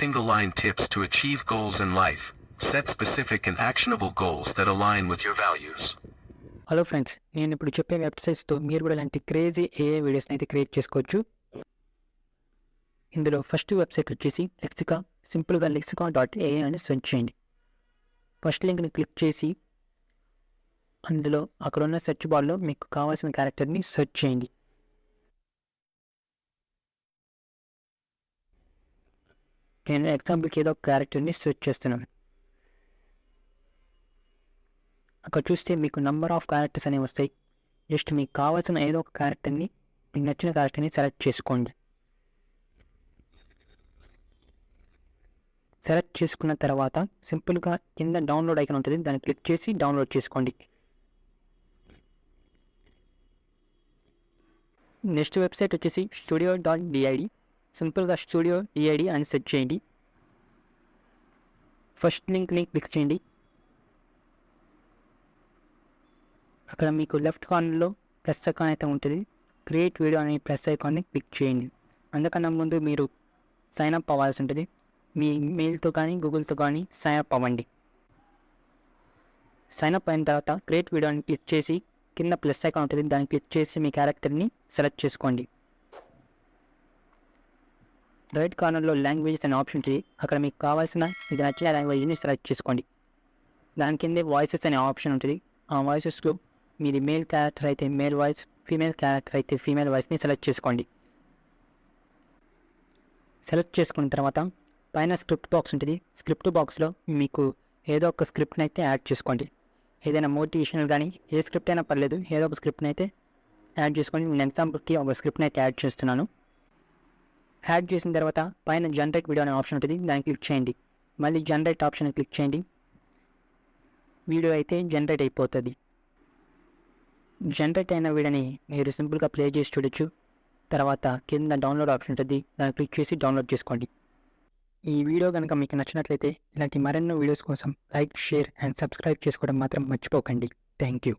single line tips to achieve goals in life. Set specific and actionable goals that align with your values. Hello friends, నేను ఇప్పుడు చెప్పే వెబ్సైట్స్తో మీరు కూడా ఇలాంటి crazy AI వీడియోస్ని అయితే క్రియేట్ చేసుకోవచ్చు. ఇందులో ఫస్ట్ వెబ్సైట్ వచ్చేసి లెక్సికా. సింపుల్గా lexicon.ai అని సెర్చ్ చేయండి. ఫస్ట్ లింక్ని క్లిక్ చేసి అందులో అక్కడ ఉన్న సెర్చ్ బార్లో మీకు కావాల్సిన క్యారెక్టర్ని సెర్చ్ చేయండి. నేను ఎగ్జాంపుల్కి ఏదో ఒక క్యారెక్టర్ని సెర్చ్ చేస్తున్నాను. అక్కడ చూస్తే మీకు నంబర్ ఆఫ్ క్యారెక్టర్స్ అనేవి వస్తాయి. జస్ట్ మీకు కావాల్సిన ఏదో ఒక క్యారెక్టర్ని, మీకు నచ్చిన క్యారెక్టర్ని సెలెక్ట్ చేసుకోండి. సెలెక్ట్ చేసుకున్న తర్వాత సింపుల్గా కింద డౌన్లోడ్ ఐకాన్ ఉంటుంది, దాన్ని క్లిక్ చేసి డౌన్లోడ్ చేసుకోండి. నెక్స్ట్ వెబ్సైట్ వచ్చేసి studio.did. సింపుల్గా studio.did అని సెర్చ్ చేయండి. ఫస్ట్ లింక్ని క్లిక్ చేయండి. అక్కడ మీకు లెఫ్ట్ కార్నర్లో ప్లస్ ఐకాన్ అయితే ఉంటుంది. క్రియేట్ వీడియో అనే ప్లస్ ఐకాన్ని క్లిక్ చేయండి. అందుకన్నా ముందు మీరు సైన్ అప్ అవ్వాల్సి ఉంటుంది. మీ ఈమెయిల్తో కానీ గూగుల్తో కానీ సైన్ అప్ అవ్వండి. సైన్ అప్ అయిన తర్వాత క్రియేట్ వీడియో అని క్లిక్ చేసి కింద ప్లస్ ఐకాన్ ఉంటుంది, దాన్ని క్లిక్ చేసి మీ క్యారెక్టర్ని సెలెక్ట్ చేసుకోండి. రైట్ కార్నర్లో లాంగ్వేజెస్ అనే ఆప్షన్ ఉంటుంది. అక్కడ మీకు కావాల్సిన మీకు నచ్చిన లాంగ్వేజ్ని సెలెక్ట్ చేసుకోండి. దాని కిందే వాయిసెస్ అనే ఆప్షన్ ఉంటుంది. ఆ వాయిసెస్లో మీది మేల్ క్యారెక్టర్ అయితే మేల్ వాయిస్, ఫీమేల్ క్యారెక్టర్ అయితే ఫీమేల్ వాయిస్ని సెలెక్ట్ చేసుకోండి. సెలెక్ట్ చేసుకున్న తర్వాత పైన స్క్రిప్ట్ బాక్స్ ఉంటుంది. స్క్రిప్ట్ బాక్స్లో మీకు ఏదో ఒక స్క్రిప్ట్ని అయితే యాడ్ చేసుకోండి. ఏదైనా మోటివేషనల్ కానీ ఏ స్క్రిప్ట్ అయినా పర్లేదు, ఏదో ఒక స్క్రిప్ట్ని అయితే యాడ్ చేసుకోండి. నేను ఎగ్జాంపుల్కి ఒక స్క్రిప్ట్ని అయితే యాడ్ చేస్తున్నాను. యాడ్ చేసిన తర్వాత పైన జనరేట్ వీడియో అనే ఆప్షన్ ఉంటుంది, దాన్ని క్లిక్ చేయండి. మళ్ళీ జనరేట్ ఆప్షన్ క్లిక్ చేయండి. వీడియో అయితే జనరేట్ అయిపోతుంది. జనరేట్ అయిన వీడియోని మీరు సింపుల్గా ప్లే చేసి చూడొచ్చు. తర్వాత కింద డౌన్లోడ్ ఆప్షన్ ఉంటుంది, దాన్ని క్లిక్ చేసి డౌన్లోడ్ చేసుకోండి. ఈ వీడియో కనుక మీకు నచ్చినట్లయితే ఇలాంటి మరెన్నో వీడియోస్ కోసం లైక్, షేర్ అండ్ సబ్స్క్రైబ్ చేసుకోవడం మాత్రం మర్చిపోకండి. Thank you.